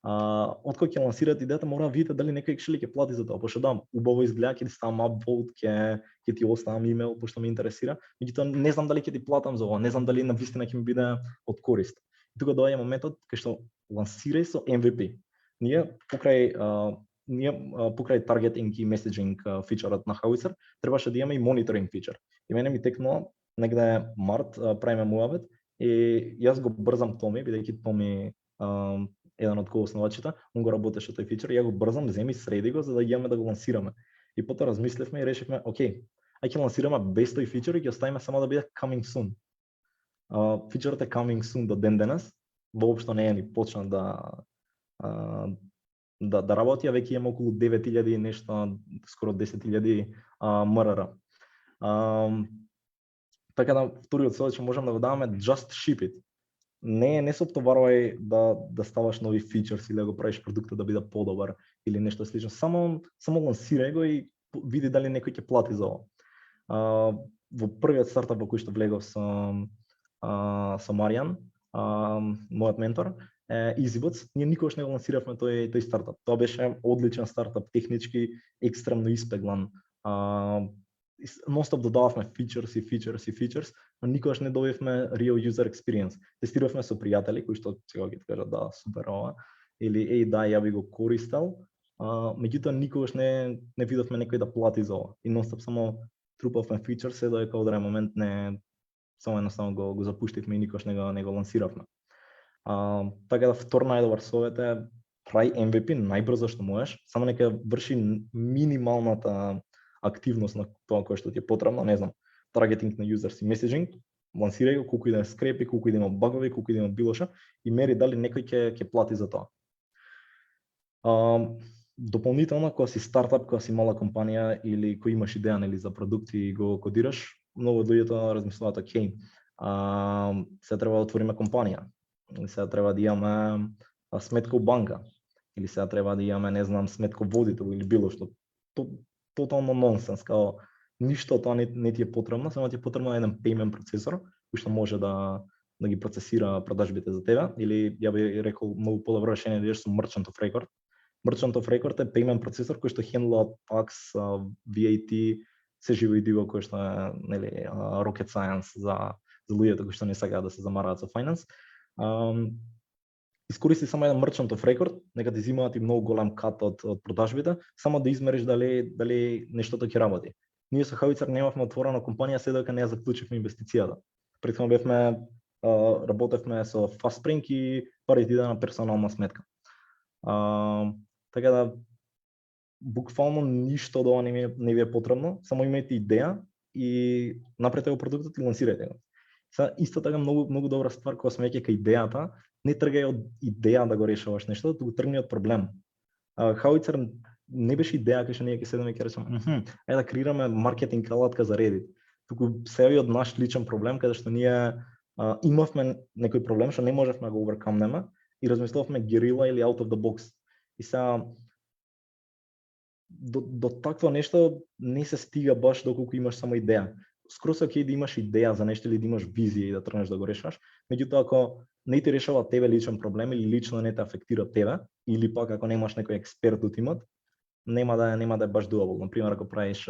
Откој ќе лансирате идејата, мора да видите дали некој actually ќе плати за тоа, пошто да, убаво изгледа, ќе ти ставам upvote, ќе ти оставам имејл, пошто ме интересира, меѓутоа не знам дали ќе ти платам за ова, не знам дали навистина ќе ми биде од корист. И тука доаѓа моментот кај што лансирај со MVP. Ние покрај ние покрај таргетинг и меседжинг фичерот на Howitzer требаше да имаме и мониторинг фичер. И мене ми текнува негде март правиме муавет и јас го брзам Томи, бидејќи Томи еден од коосновачите, он го работеше тој фичер, ја го брзам, земи среди го за да имаме да го лансираме. И потоа размисливме и решивме, окей, ќе лансираме без тој фичер и ќе оставиме само да биде coming soon. Фичерот е coming soon до ден денес, воопшто не е ни почна да работи, а веќе имаме околу 9000 и нешто, скоро 10.000 МРР. Така да вториот совет што можам да го даваме, just ship it. Не се оптоварувај да ставаш нови фичерс или да го правиш продуктот да биде подобар или нешто слично. Само лансирај го и види дали некој ќе плати за ова. Во првиот стартап во кој што влегов со Маријан, мојот ментор, EasyBots, ние никогаш не го лансиравме тој стартап. Тоа беше одличен стартап, технички екстремно испеглан. Нонстоп додававме фичерс, но никогаш не добивме real user experience. Тестиравме со пријатели кои што сега ги кажат да супер ова или да ја би го користел, меѓутоа никогаш не видовме некој да плати за ова. И нонстоп само трупавме фичерс и додека одреден момент не само едноставно го запуштивме и никогаш не го лансиравме. Така да втор најдобар совет е прај MVP најбрзо што можеш, само нека врши минималната активност на тоа кое што ти е потребно, не знам, таргетинг на users и меседжинг, лансирај го колку и да е скрепи, колку и да има багови, колку и да има било што и мери дали некој ќе плати за тоа. Дополнително, кога си стартап, кога си мала компанија или кој имаш идеја нели за продукт и го кодираш, многу луѓето размислуваат окей, сега треба да отвориме компанија, или сега треба да имаме сметка у банка, или сега треба да имаме, не знам, сметка водител или било што. Тотално нонсенс, као ништо тоа не ти е потребно, само ти е потребно еден payment процесор кој што може да ги процесира продажбите за тебе, или ја би рекол многу подобро решение да идеш со Merchant of Record. Merchant of Record е payment процесор кој што хендла tax, VAT, се живо и диво кој што е нели rocket science за луѓето кои што не сакаат да се замараат со finance. Искористи само еден Merchant of Record, нека ти зимаат и многу голем кат од продажбите, само да измериш дали нештото ќе работи. Ние со Howitzer немавме отворена компанија се додека не ја заклучивме инвестицијата. Претходно работевме со FastSpring и парите иде на персонална сметка. Така да буквално ништо од ова не ви е потребно, само имајте идеја и направете го продуктот и лансирајте го. Сега исто така многу добра ствар кога сме веќе кај идејата, не тргај од идеја да го решаваш нешто, туку тргни од проблем. Howitzer не беше идеја кај што ние ќе седеме и ќе речеме, ајде да креираме маркетинг алатка за Reddit. Туку се јави од наш личен проблем каде што ние имавме некој проблем што не можевме да го overcome и размислувавме guerrilla или out of the box. И сега до такво нешто не се стига баш доколку имаш само идеја. Скроз окей да имаш идеја за нешто или да имаш визија и да тргнеш да го решаваш, меѓутоа ако не ти решава тебе личен проблем или лично не те афектира тебе, или пак ако немаш некој експерт во тимот, нема да е баш doable. Например, ако правиш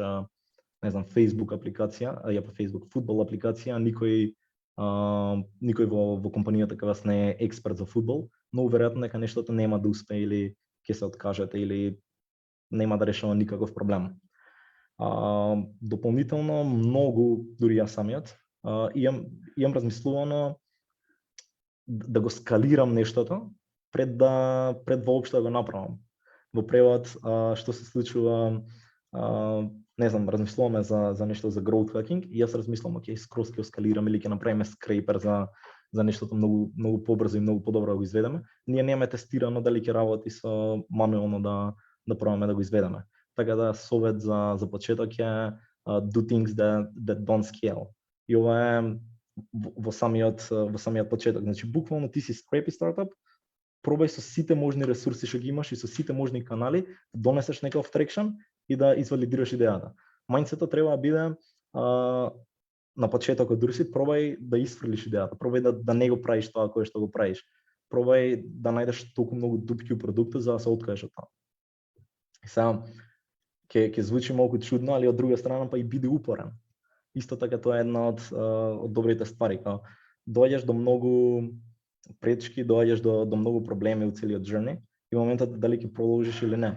не знам Facebook апликација, Facebook фудбал апликација, никој во компанијата кај вас не е експерт за фудбал, но веројатно дека нештото нема да успее или ќе се откажете или нема да решава никаков проблем. Дополнително многу, дури јас самиот, имам размислувано да го скалирам нештото пред воопшто да го направам. Во превод, што се случува, не знам, размислуваме за нешто за growth hacking и јас размислувам, окей, скроз ќе скалирам или ќе направиме скрейпер за нештото многу побрзо и многу подобро да го изведеме. Ние немаме тестирано дали ќе работи со мануелно да пробаме да го изведеме. Така да совет за почеток е do things that don't scale. И ова е во самиот почеток. Значи буквално ти си scrappy стартап, пробај со сите можни ресурси што ги имаш и со сите можни канали да донесеш некој traction и да извалидираш идејата. Мајндсетот треба да биде на почетокот дури си пробај да исфрлиш идејата, пробај да не го правиш тоа кое што го правиш. Пробај да најдеш толку многу дупки у продуктот за да се откажеш од тоа. И сега ќе звучи малку чудно, али од друга страна па и биде упорен. Исто така тоа е една од добрите ствари, као доаѓаш до многу пречки, доаѓаш до многу проблеми у целиот journey и моментот дали ќе продолжиш или не.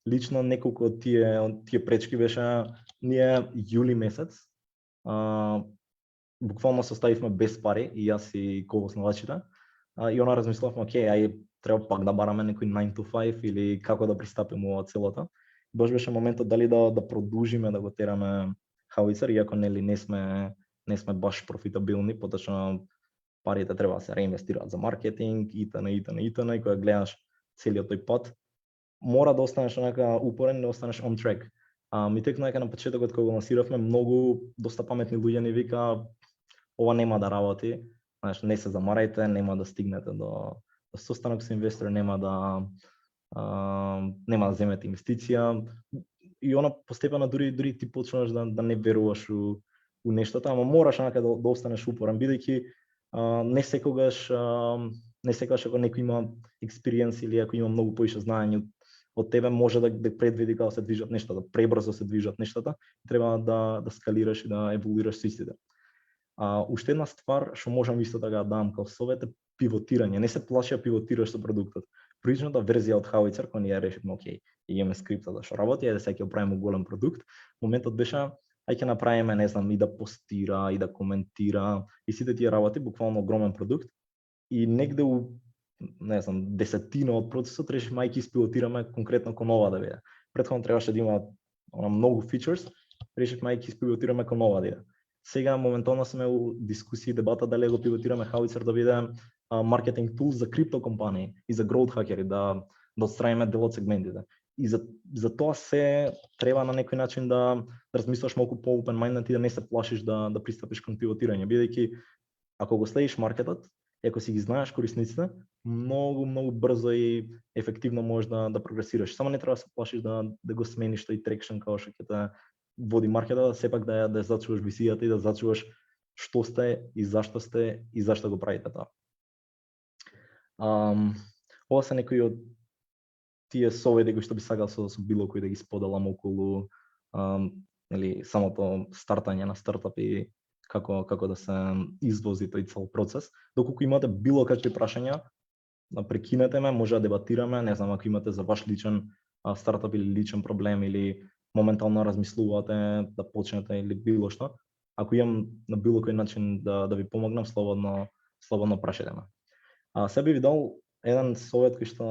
лично неколку од тие пречки беше ние јули месец буквално се оставивме без пари и јас и ковосновачите и она размислувавме окей, ај треба пак да бараме некој 9 to 5 или како да пристапиме ова целото. Баш беше моментот дали да продолжиме да го тераме Howitzer, иако нели не сме баш профитабилни, поточно парите треба да се реинвестираат за маркетинг и кога гледаш целиот тој пат, мора да останеш онака упорен и да останеш on track. Ми текна дека на почетокот кога го лансиравме, доста паметни луѓе ни вика ова нема да работи, знаеш, не се замарајте, нема да стигнете до состанок со инвестор, нема да земете инвестиција. И она постепено дури ти почнуваш да не веруваш у нештата, ама мораш онака да останеш упорен, бидејќи не секогаш ако некој има експириенс или ако има многу поише знаење од тебе, може да предвиди како се движат нештата, пребрзо се движат нештата, треба да скалираш и да еволуираш со истите. Уште една ствар што можам исто така да дам како совет е пивотирање. Не се плаши да пивотираш со продуктот. Причната верзија од Howitzer, кога ние решивме, окей, имаме скриптот што работи, ајде сега ќе правиме голем продукт, моментот беше ај ќе направиме, не знам, и да постира, и да коментира, и сите тие работи, буквално огромен продукт. И негде у, не знам, десетина од процесот решивме ај ќе испилотираме конкретно кон ова да биде. Претходно требаше да има многу фичерс, решивме ај ќе испилотираме кон ова да биде. Сега моментално сме у дискусии, дебата дали го пилотираме Howitzer да биде маркетинг тул за крипто компании и за growth хакери, да отстраниме дел од сегментите. И за тоа се треба на некој начин да размислиш малку по-open minded и да не се плашиш да пристапиш кон пивотирање, бидејќи ако го следиш маркетот и ако си ги знаеш корисниците, многу брзо и ефективно можеш да прогресираш. Само не треба да се плашиш да го смениш тој трекшн како што ќе те води маркетот, сепак да ја зачуваш визијата и да зачуваш што сте и зашто го правите тоа. Ова се некои од тие совети кои што би сакал со било кој да ги споделам околу самото стартање на стартап и како да се извози тој цел процес. Доколку имате било какви прашања, прекинете ме, може да дебатираме, не знам, ако имате за ваш личен стартап или личен проблем или моментално размислувате да почнете или било што, ако имам на било кој начин да ви помогнам, слободно прашајте ме. Сега би ви дал еден совет кој што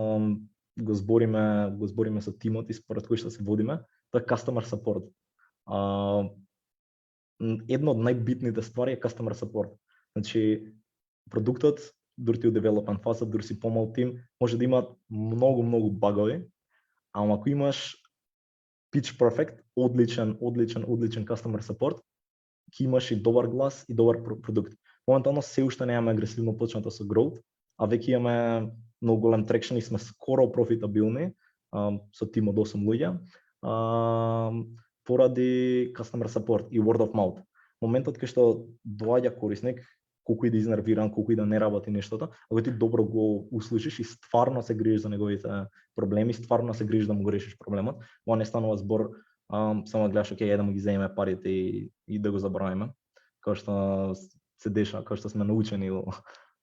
го збориме со тимот и според кој што се водиме, тоа е customer support. Едно од најбитните ствари е customer support. Значи, продуктот, дури ти у development фаза, дури си помал тим, може да има многу багови, ама ако имаш pitch perfect, одличен customer support, ќе имаш и добар глас и добар продукт. Моментално се уште немаме агресивно почнато со growth, а веќе имаме многу голем трекшн и сме скоро профитабилни со тим од 8 луѓе поради customer support и word of mouth. Моментот кај што доаѓа корисник, колку и да изнервиран, колку и да не работи нештото, ако ти добро го услушиш и стварно се грижиш за неговите проблеми, стварно се грижиш да му го решиш проблемот, ова не станува збор само гледаш, окей, да му ги земеме парите и да го забравиме, како што се деша, како што сме научени во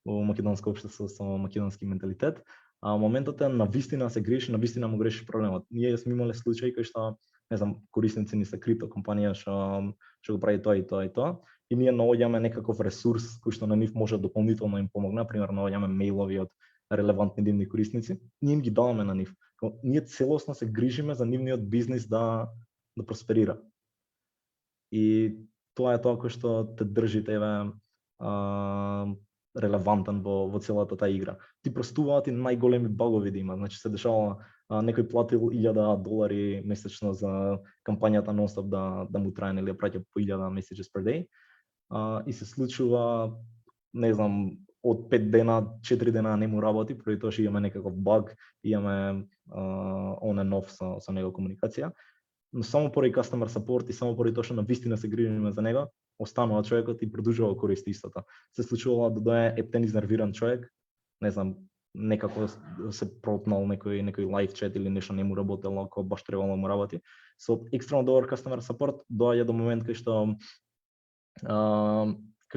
македонско општество со македонски менталитет. Моментот е навистина се греши, навистина му го решиш проблемот. Ние сме имале случаи кои што, не знам, корисници ни се крипто компанија што го прави тоа и тоа, и ние наоѓаме некаков ресурс кој што на нив може дополнително им помогне, например наоѓаме мејлови од релевантни нивни корисници, ние им ги даваме на нив. Ние целосно се грижиме за нивниот бизнис да просперира. И тоа е тоа кој што те држи тебе релевантен во целата таа игра. Ти простуваат и најголеми багови да има. Значи се дешава некој платил $1000 месечно за кампањата нонстоп да му трае или праќа по 1000 messages per day. И се случува, не знам, од 5 дена, 4 дена не му работи, поради тоа што имаме некаков баг, имаме on and off со него комуникација. Но само поради customer support и само поради тоа што навистина се грижиме за него, останува човекот и продолжува да користи истото. Се случувало да дое ептен изнервиран човек, не знам, некако се пропнал некој лайв чат или нешто не му работело како баш требало да му работи. Со екстрено добар customer support доаѓа до момент кај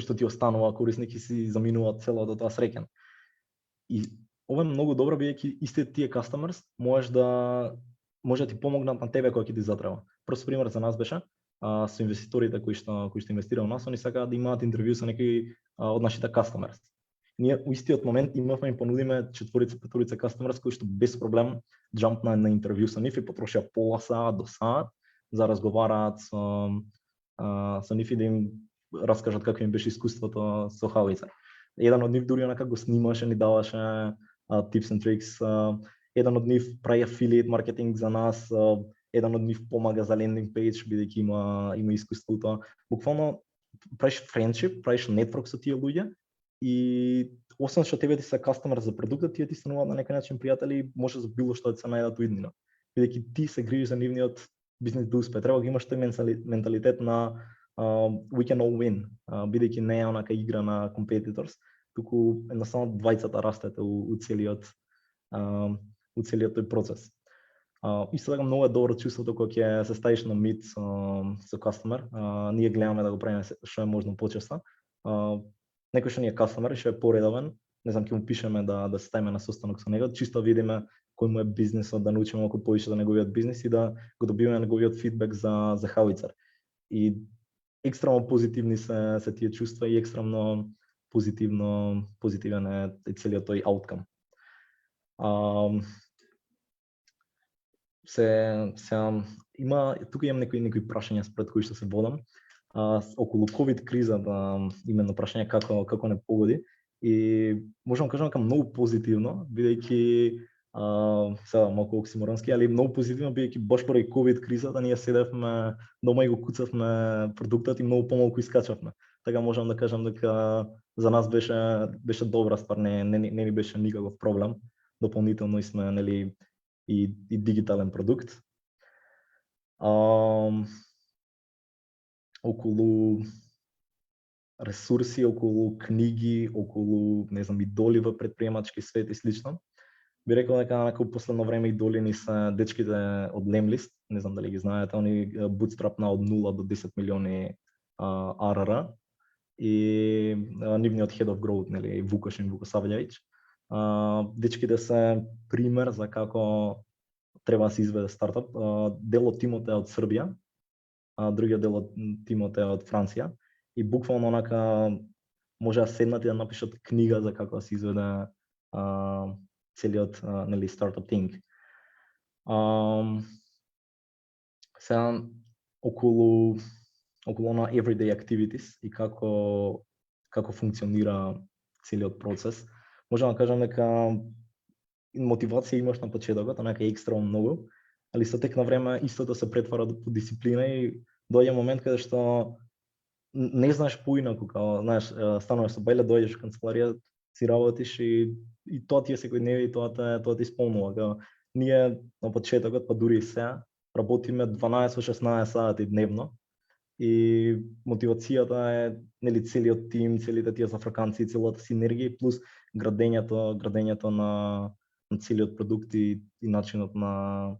што ти останува корисник и си заминува целото тоа среќен. И ова е многу добро, бидејќи истите тие customers можеш да може да ти помогнат на тебе кога ќе ти затреба. Прост пример за нас беше со инвеститорите кои што инвестираа во нас, они сакаат да имаат интервју со некои од нашите customers. Ние у истиот момент имавме им понудиме 4-5 customers кои што без проблем джампна на интервју со нив и потрошија пола саат до саат за разговараат со нив и да им раскажат како им беше искуството со Howitzer. Еден од нив дури онака го снимаше, ни даваше tips and tricks. Еден од нив прави affiliate маркетинг за нас, еден од нив помага за лендинг пејдж бидејќи има искуство тоа. Буквално правиш friendship, правиш network со тие луѓе и освен што тебе ти се кастомер за продуктот, тие ти стануваат на некој начин пријатели, може за било што да се најдат у иднина. Бидејќи ти се грижиш за нивниот бизнес да успее. Треба да имаш тој менталитет на we can all win, бидејќи не е онака игра на competitors, туку едноставно двајцата растете у целиот тој процес. Исто така многу е добро чувството кога ќе се ставиш на мит со кастомер. Ние гледаме да го правиме што е можно почесто. Некој што ни е кастомер и што е поредовен, не знам, ќе му пишеме да се ставиме на состанок со него, чисто видиме кој му е бизнисот, да научиме малку повеќе за неговиот бизнис и да го добиваме неговиот фидбек за Howitzer. И екстремно позитивни се тие чувства и екстремно позитивен е целиот тој ауткам. Тука имам некои прашања спред кои што се водам. Околу ковид кризата, именно прашање како не погоди, и можам да кажам дека многу позитивно, бидејќи сега малку оксиморонски, али многу позитивно бидејќи баш поради ковид кризата ние седевме дома и го куцавме продуктот и многу помалку искачавме. Така можам да кажам дека за нас беше добра ствар, не ни беше никаков проблем. Дополнително сме нели и дигитален продукт. Околу ресурси, околу книги, околу, не знам, идоли во предприемачки свет и слично. Би рекол дека на последно време идоли ни се дечките од Lemlist, не знам дали ги знаете, они bootstrapна од 0 до 10 милиони ARR и нивниот head of growth, нели, Вукашин Вукосављевиќ. Дечките се пример за како треба да се изведе стартап. Дел од тимот е од Србија, другиот дел од тимот е од Франција и буквално онака може да седнат и да напишат книга за како да се изведе целиот нели стартап тинг. Сега околу на everyday activities и како функционира целиот процес, можам да кажам дека мотивација имаш на почетокот, онака екстремно многу, али со тек на време истото се претвара во дисциплина и доаѓа момент каде што не знаеш поинаку, као, знаеш, стануваш со бајле, доаѓаш во канцеларија, си работиш и тоа ти е секојдневие и тоа те исполнува. Као, ние на почетокот, па дури и сега, работиме 12-16 сати дневно и мотивацијата е нели целиот тим, целите тие зафрканци, целата синергија плюс градењето на целиот продукт и начинот на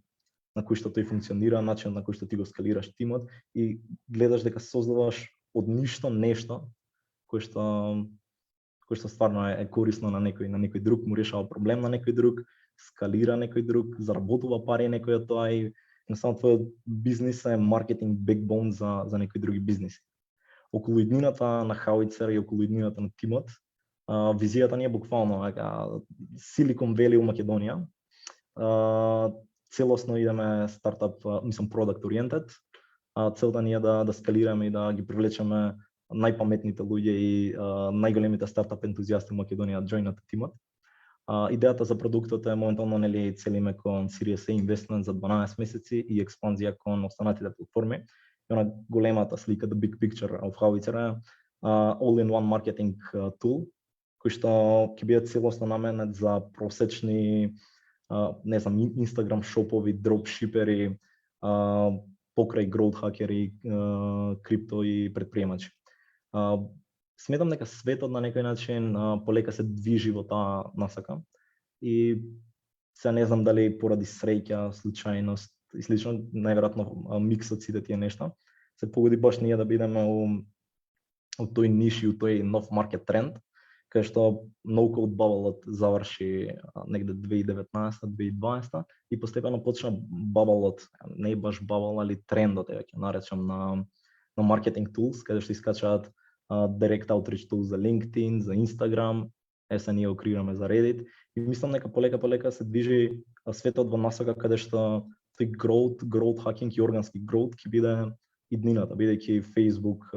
кој што тој функционира, начинот на кој што ти го скалираш тимот и гледаш дека создаваш од ништо нешто кој што стварно е корисно на некој друг, му решава проблем на некој друг, скалира некој друг, заработува пари некој од тоа и едноставно твојот бизнис е маркетинг бекбон за некои други бизниси. Околу иднината на Howitzer и околу иднината на тимот, визијата ни е буквално Silicon Valley у Македонија. Целосно идеме стартап, product oriented. Целта ни е да скалираме и да ги привлечеме најпаметните луѓе и најголемите стартап ентузијасти во Македонија да џојнат тимот. Идејата за продуктот е моментално нели целиме кон Series A investment за 12 месеци и експанзија кон останатите платформи. И она големата слика, the big picture of Howitzer е all-in-one marketing tool, кој што ќе биде целосно наменет за просечни не знам, Instagram шопови, дропшипери, покрај growth хакери, крипто и предприемачи. Сметам дека светот на некој начин полека се движи во таа насака и се не знам дали поради среќа, случајност и слично, најверојатно микс од сите тие нешта, се погоди баш ние да бидеме у тој ниш и у тој нов маркет тренд, кај што No Code Bubble заврши негде 2019-2020 и постепено почна Bubble, не баш Bubble, али трендот, ќе наречам, на marketing tools, каде што искачаат direct outreach tools за LinkedIn, за Instagram, сега ние креираме за Reddit и мислам дека полека се движи светот во насока каде што тој growth hacking и органски growth ќе биде иднината, бидејќи Facebook,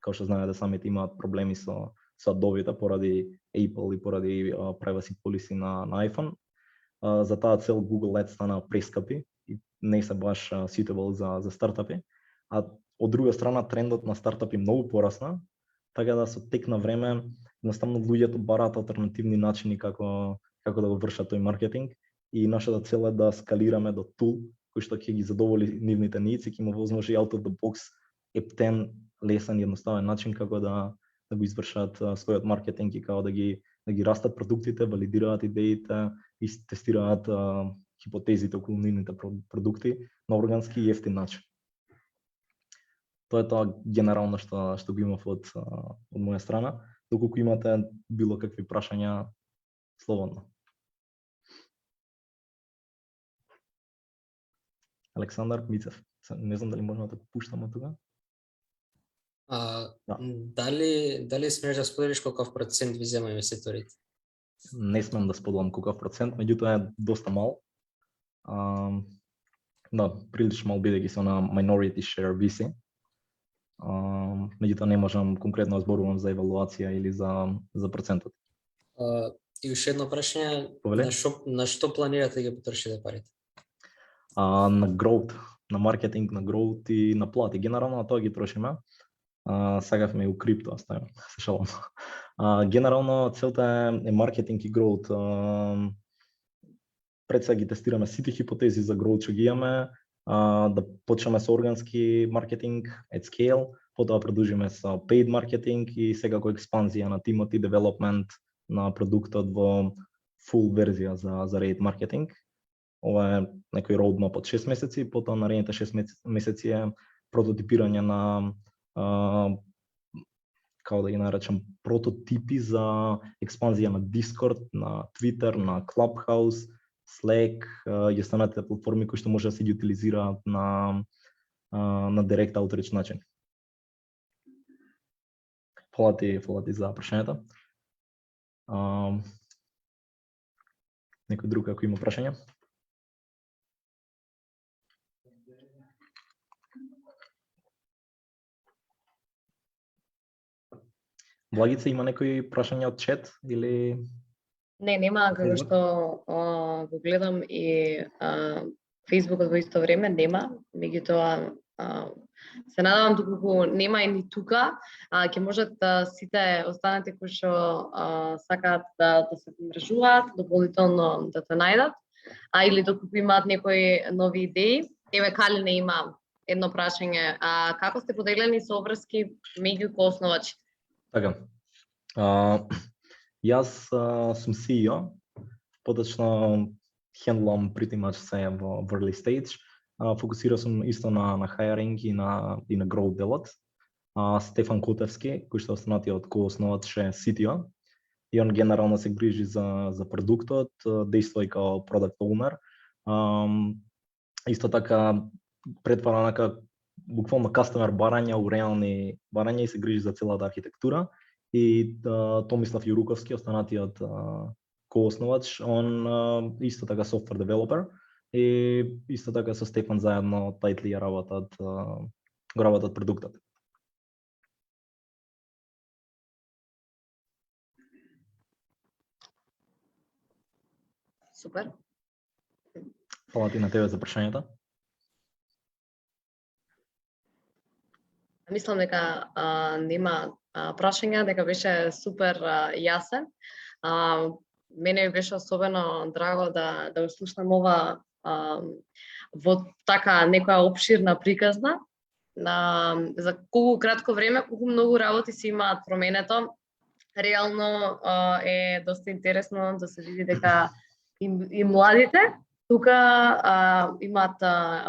како што знаете, самите имаат проблеми со Adobe поради Apple и поради privacy policy на iPhone. За таа цел Google Ads стана прескапи и не се баш suitable за стартапи. А од друга страна трендот на стартапи многу порасна, така да со тек на време едноставно луѓето бараат алтернативни начини како да го вршат тој маркетинг и нашата цел е да скалираме до тул кој што ќе ги задоволи нивните needs и ќе му возможи out of the box ептен, лесен и едноставен начин како да го извршат својот маркетинг и како да ги растат продуктите, валидираат идеите и тестираат хипотезите околу нивните продукти на органски и ефтин начин. Тоа е тоа генерално што го имав од моја страна. Доколку имате било какви прашања, слободно. Александар Мицев, не знам дали можеме да те пуштаме тука. Да. Дали смееш да споделиш колкав процент ви зема инвеститорите? Не смем да споделам колкав процент, меѓутоа е доста мал. Да, прилично мал бидејќи се на minority share VC. Меѓутоа не можам конкретно да зборувам за евалуација или за процентот. И уште едно прашање, на што планирате да ги потрошите парите? На growth, на маркетинг, на growth и на плати. Генерално на тоа ги трошиме. Сагавме и у крипто, оставам, се шалам. Генерално целта е маркетинг и growth. Пред сега ги тестираме сите хипотези за growth што ги имаме, да почнеме со органски маркетинг at scale, потоа продолжиме со paid маркетинг и секако експанзија на тимот и development на продуктот во full верзија за Reddit маркетинг. Ова е некој roadmap од 6 месеци, потоа наредните 6 месеци е прототипирање на како да ги наречам, прототипи за експанзија на Discord, на Twitter, на Clubhouse, Slack и останатите платформи кои што може да се ги утилизираат на direct outreach начин. Фала ти за прашањето. Некој друг ако има прашања? Благица, има некои прашања од чат или Не, нема, како што го гледам и Фејсбукот во исто време нема, меѓутоа се надевам доколку нема и ни тука, ќе можат сите останати кои што сакаат да се помрежуваат, дополнително да те најдат, или доколку имаат некои нови идеи. Еве Калина има едно прашање, како сте поделени со обврски меѓу коосновачите? Така. Јас сум CEO, поточно хендлам pretty much се во early stage. Фокусирал сум исто на hiring и на growth делот. Стефан Котевски, кој што останатиот коосновач е CTO, и он генерално се грижи за продуктот, действува и као product owner. Исто така претвара нака буквално customer барања у реални барања и се грижи за целата архитектура. И Томислав Јуруковски, останатиот коосновач, он исто така software developer и исто така со Стефан заедно тайтли работат продуктот. Супер. Фала ти на тебе за прашањето. Мислам дека нема прашања, дека беше супер јасен. Мене ми беше особено драго да го слушнам ова во така некоја обширна приказна за колку кратко време, колку многу работи се имаат променето. Реално е доста интересно да се види дека и младите тука имаат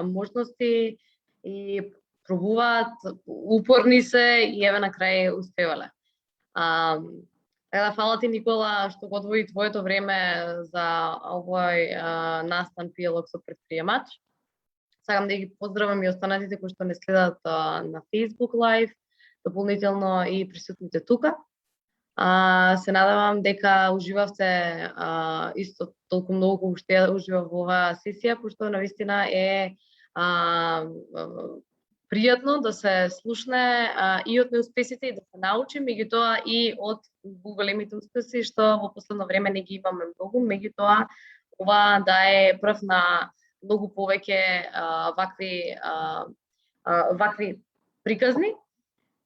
можности и пробуваат, упорни се и еве на крај успевале. Така да, фала ти, Никола, што го одвои твоето време за овој настан пијалог со предприемач. Сакам да ги поздравам и останатите кои што не следат на Facebook Live, дополнително и присутните тука. Се надевам дека уживавте исто толку многу колку што ја уживав во оваа сесија, пошто навистина е пријатно да се слушне и од неуспесите и да се научи, меѓутоа и од големите успеси што во последно време не ги имаме многу, меѓутоа ова да е прв на многу повеќе вакви приказни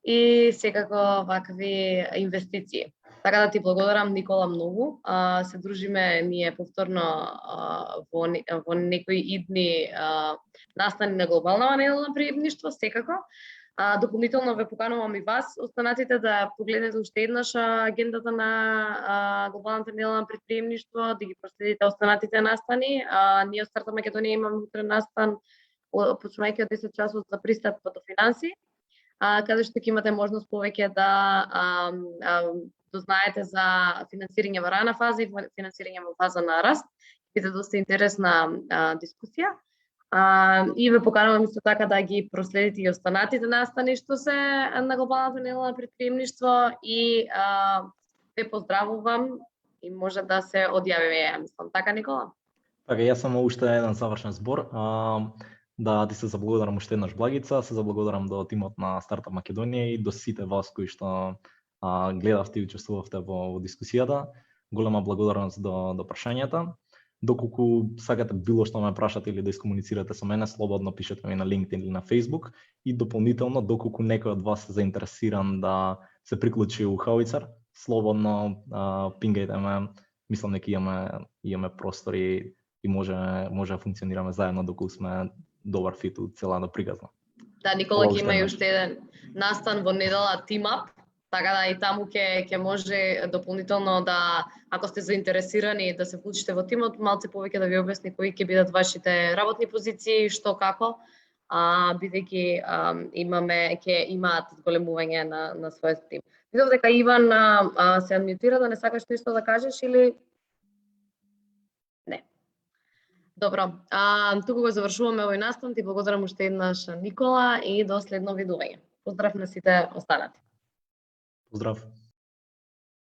и секако вакви инвестиции. Така да ти благодарам, Никола, многу. Се дружиме ние повторно во некои идни настани на глобална недела на приемништво, секако. Дополнително ве поканувам и вас, останатите, да погледнете уште еднаш агендата на глобалната недела на предприемништво, да ги проследите останатите настани. Ние од Старт Македонија имаме утре настан, почнувајќи од 10 часот за пристап до финанси, каде што ќе имате можност повеќе да дознаете за финансирање во рана фаза и финансирање во фаза на раст. Биде доста интересна дискусија. И ве поканувам исто така да ги проследите и останатите настани што се на глобалната недела на предприемништво и ве поздравувам и може да се одјавиме, ја мислам. Така, Никола? Така, јас само уште еден завршен збор. Да ти се заблагодарам уште еднаш, Благица, се заблагодарам до тимот на Стартап Македонија и до сите вас кои што гледавте и учествувавте во дискусијата. Голема благодарност до прашањата. Доколку сакате било што ме прашате или да искомуницирате со мене, слободно пишете ми на LinkedIn или на Facebook. И дополнително, доколку некој од вас е заинтересиран да се приклучи у Howitzer, слободно пингајте ме. Мислам дека имаме простори и може да функционираме заедно доколку сме добар фит у целата приказна. Да, Никола ќе има и уште еден настан во недела Team Up, така да и таму ќе може дополнително да, ако сте заинтересирани да се вклучите во тимот, малце повеќе да ви објасни кои ќе бидат вашите работни позиции, што како, бидејќи ќе имаат зголемување на својот тим. Видов дека Иван се адмитира, да не сакаш нешто да кажеш или не? Добро, туку го завршуваме овој настан. Ти благодарам уште еднаш, Никола, и до следно видување. Поздрав на сите останати. Поздрав.